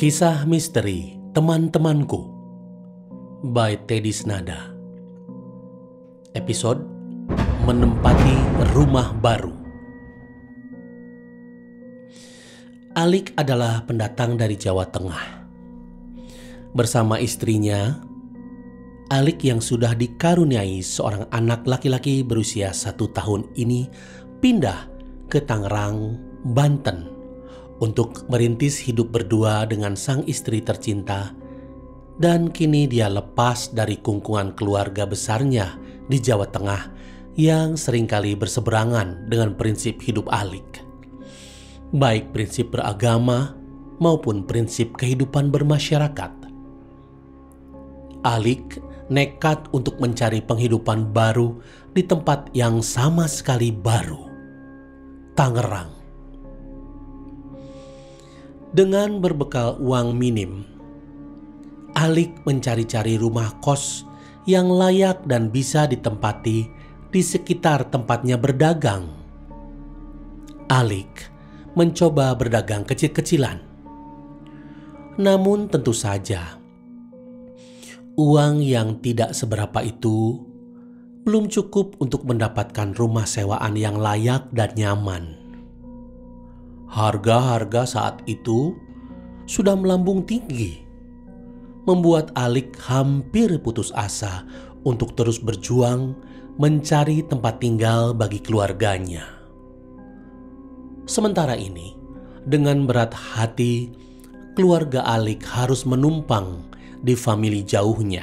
Kisah Misteri Teman-Temanku by Teddy Snada. Episode Menempati Rumah Baru. Alik adalah pendatang dari Jawa Tengah. Bersama istrinya, Alik yang sudah dikaruniai seorang anak laki-laki berusia 1 tahun ini pindah ke Tangerang, Banten untuk merintis hidup berdua dengan sang istri tercinta, dan kini dia lepas dari kungkungan keluarga besarnya di Jawa Tengah yang seringkali berseberangan dengan prinsip hidup Alik, baik prinsip beragama maupun prinsip kehidupan bermasyarakat. Alik nekat untuk mencari penghidupan baru di tempat yang sama sekali baru, Tangerang. Dengan berbekal uang minim, Alik mencari-cari rumah kos yang layak dan bisa ditempati di sekitar tempatnya berdagang. Alik mencoba berdagang kecil-kecilan. Namun tentu saja, uang yang tidak seberapa itu belum cukup untuk mendapatkan rumah sewaan yang layak dan nyaman. Harga-harga saat itu sudah melambung tinggi, membuat Alik hampir putus asa untuk terus berjuang mencari tempat tinggal bagi keluarganya. Sementara ini, dengan berat hati, keluarga Alik harus menumpang di famili jauhnya.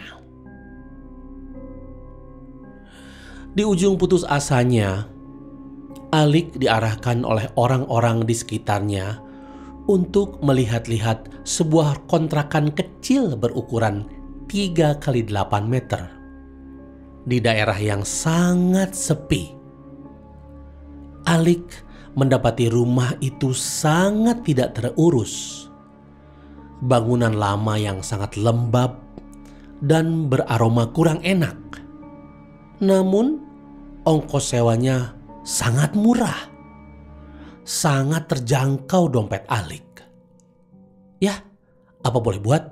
Di ujung putus asanya, Alik diarahkan oleh orang-orang di sekitarnya untuk melihat-lihat sebuah kontrakan kecil berukuran 3x8 meter di daerah yang sangat sepi. Alik mendapati rumah itu sangat tidak terurus. Bangunan lama yang sangat lembab dan beraroma kurang enak. Namun ongkos sewanya sangat murah, sangat terjangkau dompet Alik. Ya, apa boleh buat?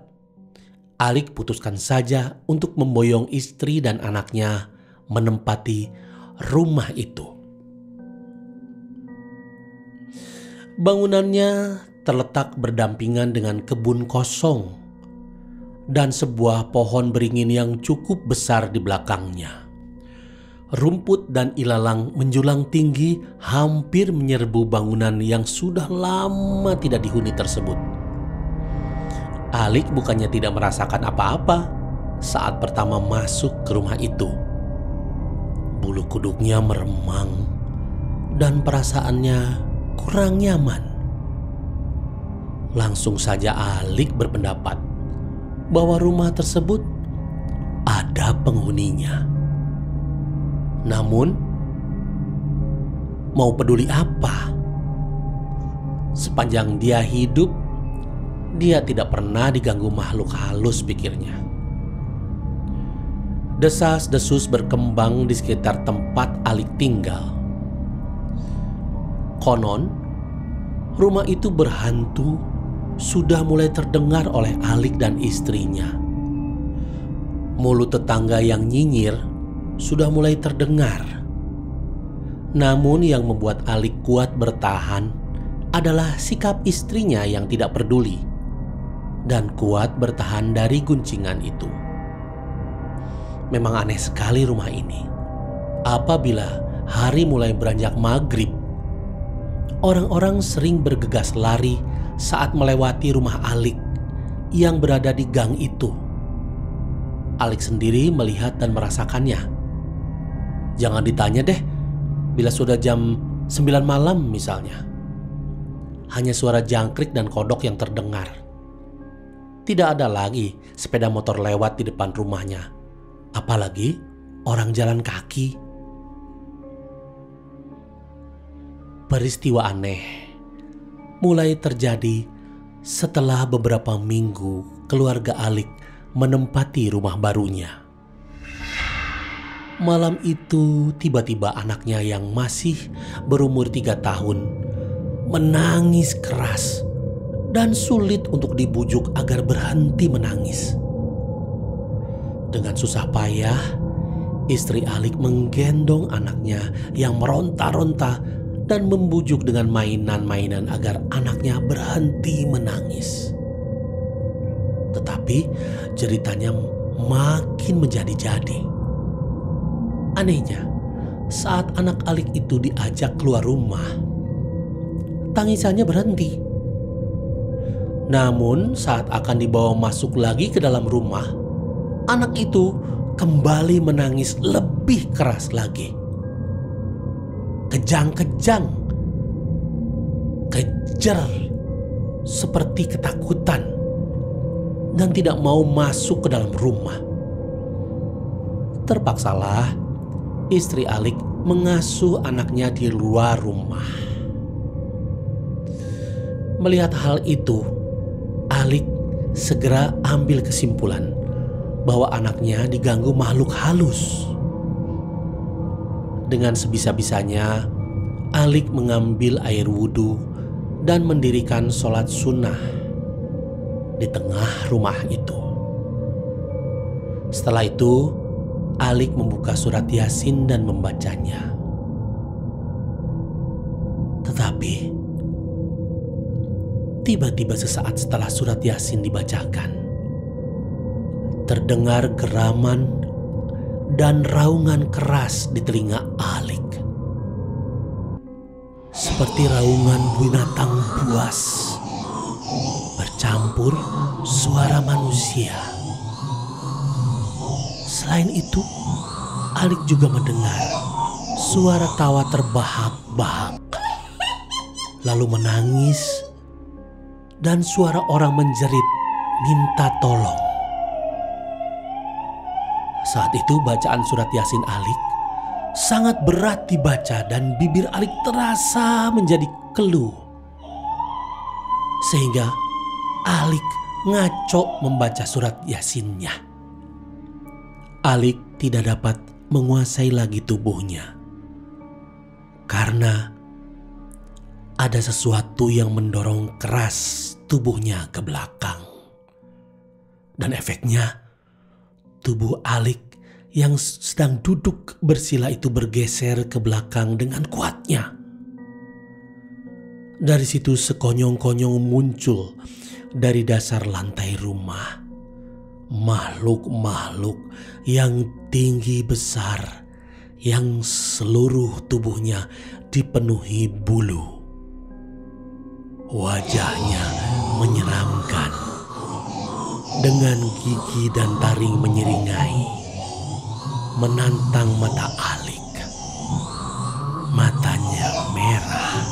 Alik putuskan saja untuk memboyong istri dan anaknya menempati rumah itu. Bangunannya terletak berdampingan dengan kebun kosong dan sebuah pohon beringin yang cukup besar di belakangnya. Rumput dan ilalang menjulang tinggi hampir menyerbu bangunan yang sudah lama tidak dihuni tersebut. Alik bukannya tidak merasakan apa-apa saat pertama masuk ke rumah itu. Bulu kuduknya meremang dan perasaannya kurang nyaman. Langsung saja Alik berpendapat bahwa rumah tersebut ada penghuninya. Namun, mau peduli apa? Sepanjang dia hidup, dia tidak pernah diganggu makhluk halus, pikirnya. Desas-desus berkembang di sekitar tempat Alik tinggal. Konon, rumah itu berhantu sudah mulai terdengar oleh Alik dan istrinya. Mulut tetangga yang nyinyir sudah mulai terdengar. Namun yang membuat Alik kuat bertahan adalah sikap istrinya yang tidak peduli dan kuat bertahan dari guncingan itu. Memang aneh sekali rumah ini. Apabila hari mulai beranjak maghrib, orang-orang sering bergegas lari saat melewati rumah Alik yang berada di gang itu. Alik sendiri melihat dan merasakannya. Jangan ditanya deh, bila sudah jam 9 malam misalnya. Hanya suara jangkrik dan kodok yang terdengar. Tidak ada lagi sepeda motor lewat di depan rumahnya. Apalagi orang jalan kaki. Peristiwa aneh mulai terjadi setelah beberapa minggu keluarga Alik menempati rumah barunya. Malam itu tiba-tiba anaknya yang masih berumur 3 tahun menangis keras dan sulit untuk dibujuk agar berhenti menangis. Dengan susah payah, istri Alik menggendong anaknya yang meronta-ronta dan membujuk dengan mainan-mainan agar anaknya berhenti menangis. Tetapi jeritanya makin menjadi-jadi. Anehnya, saat anak Alik itu diajak keluar rumah, tangisannya berhenti. Namun saat akan dibawa masuk lagi ke dalam rumah, anak itu kembali menangis lebih keras lagi. Kejang-kejang, kejer, seperti ketakutan, dan tidak mau masuk ke dalam rumah. Terpaksalah istri Alik mengasuh anaknya di luar rumah. Melihat hal itu, Alik segera ambil kesimpulan bahwa anaknya diganggu makhluk halus. Dengan sebisa-bisanya, Alik mengambil air wudhu dan mendirikan sholat sunnah di tengah rumah itu. Setelah itu, Alik membuka surat Yasin dan membacanya. Tetapi tiba-tiba sesaat setelah surat Yasin dibacakan, terdengar geraman dan raungan keras di telinga Alik. Seperti raungan binatang buas, bercampur suara manusia. Selain itu, Alik juga mendengar suara tawa terbahak-bahak, lalu menangis, dan suara orang menjerit minta tolong. Saat itu bacaan surat Yasin Alik sangat berat dibaca dan bibir Alik terasa menjadi keluh. Sehingga Alik ngaco membaca surat Yasinnya. Alik tidak dapat menguasai lagi tubuhnya karena ada sesuatu yang mendorong keras tubuhnya ke belakang. Dan efeknya, tubuh Alik yang sedang duduk bersila itu bergeser ke belakang dengan kuatnya. Dari situ sekonyong-konyong muncul dari dasar lantai rumah makhluk-makhluk yang tinggi besar, yang seluruh tubuhnya dipenuhi bulu. Wajahnya menyeramkan, dengan gigi dan taring menyeringai, menantang mata Alik. Matanya merah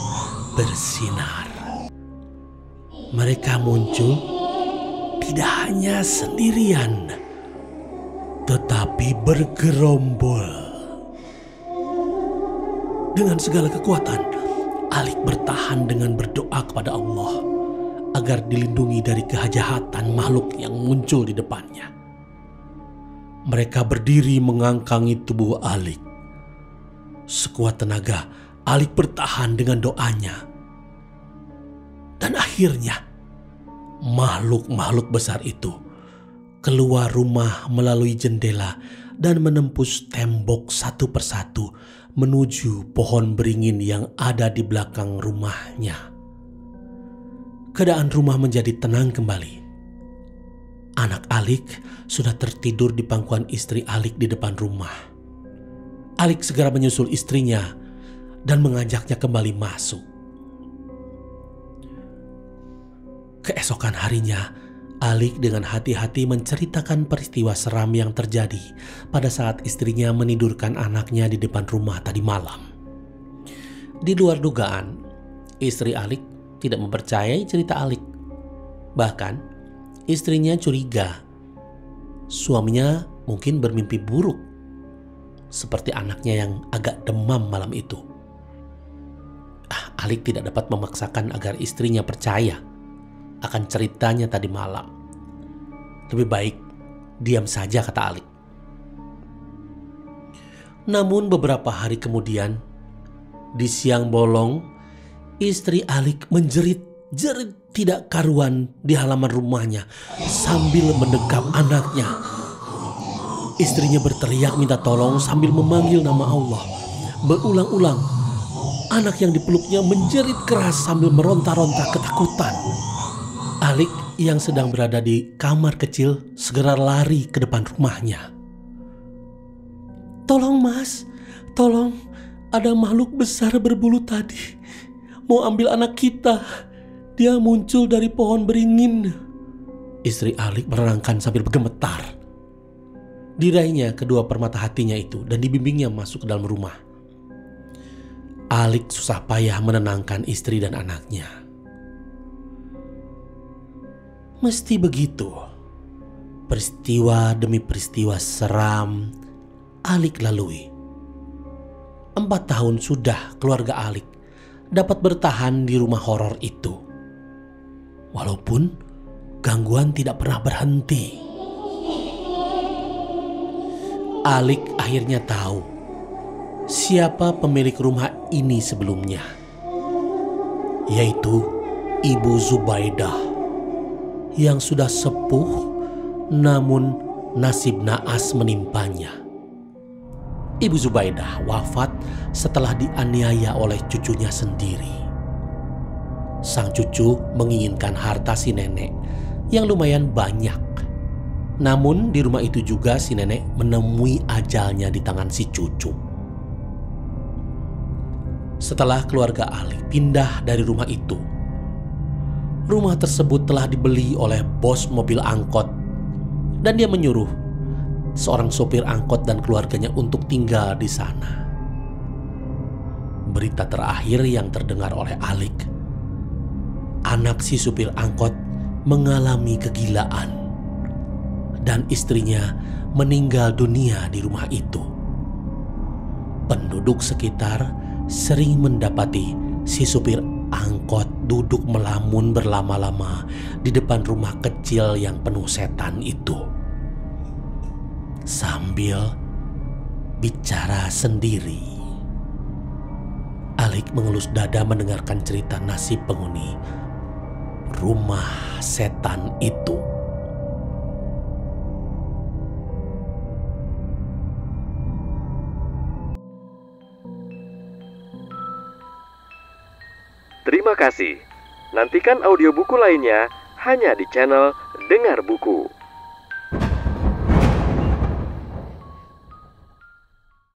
bersinar. Mereka muncul tidak hanya sendirian, tetapi bergerombol. Dengan segala kekuatan, Alik bertahan dengan berdoa kepada Allah agar dilindungi dari kejahatan makhluk yang muncul di depannya. Mereka berdiri mengangkangi tubuh Alik. Sekuat tenaga, Alik bertahan dengan doanya. Dan akhirnya, makhluk-makhluk besar itu keluar rumah melalui jendela dan menembus tembok satu persatu menuju pohon beringin yang ada di belakang rumahnya. Keadaan rumah menjadi tenang kembali. Anak Alik sudah tertidur di pangkuan istri Alik di depan rumah. Alik segera menyusul istrinya dan mengajaknya kembali masuk. Keesokan harinya, Alik dengan hati-hati menceritakan peristiwa seram yang terjadi pada saat istrinya menidurkan anaknya di depan rumah tadi malam. Di luar dugaan, istri Alik tidak mempercayai cerita Alik. Bahkan, istrinya curiga suaminya mungkin bermimpi buruk, seperti anaknya yang agak demam malam itu. Alik tidak dapat memaksakan agar istrinya percaya akan ceritanya tadi malam. Lebih baik diam saja, kata Alik. Namun beberapa hari kemudian, di siang bolong, istri Alik menjerit jerit tidak karuan di halaman rumahnya sambil mendekap anaknya. Istrinya berteriak minta tolong sambil memanggil nama Allah. Berulang-ulang, anak yang dipeluknya menjerit keras sambil meronta-ronta ketakutan. Alik yang sedang berada di kamar kecil segera lari ke depan rumahnya. "Tolong mas, tolong, ada makhluk besar berbulu tadi. Mau ambil anak kita. Dia muncul dari pohon beringin." Istri Alik menerangkan sambil bergemetar. Diraihnya kedua permata hatinya itu dan dibimbingnya masuk ke dalam rumah. Alik susah payah menenangkan istri dan anaknya. Mesti begitu. Peristiwa demi peristiwa seram Alik lalui. 4 tahun sudah keluarga Alik dapat bertahan di rumah horor itu. Walaupun gangguan tidak pernah berhenti. Alik akhirnya tahu siapa pemilik rumah ini sebelumnya, yaitu Ibu Zubaidah yang sudah sepuh namun nasib naas menimpanya. Ibu Zubaidah wafat setelah dianiaya oleh cucunya sendiri. Sang cucu menginginkan harta si nenek yang lumayan banyak. Namun di rumah itu juga si nenek menemui ajalnya di tangan si cucu. Setelah keluarga Ali pindah dari rumah itu, rumah tersebut telah dibeli oleh bos mobil angkot dan dia menyuruh seorang sopir angkot dan keluarganya untuk tinggal di sana. Berita terakhir yang terdengar oleh Alik, anak si supir angkot mengalami kegilaan dan istrinya meninggal dunia di rumah itu. Penduduk sekitar sering mendapati si supir angkot duduk melamun berlama-lama di depan rumah kecil yang penuh setan itu, sambil bicara sendiri. Alik mengelus dada mendengarkan cerita nasib penghuni rumah setan itu. Terima kasih. Nantikan audiobuku lainnya hanya di channel Dengar Buku.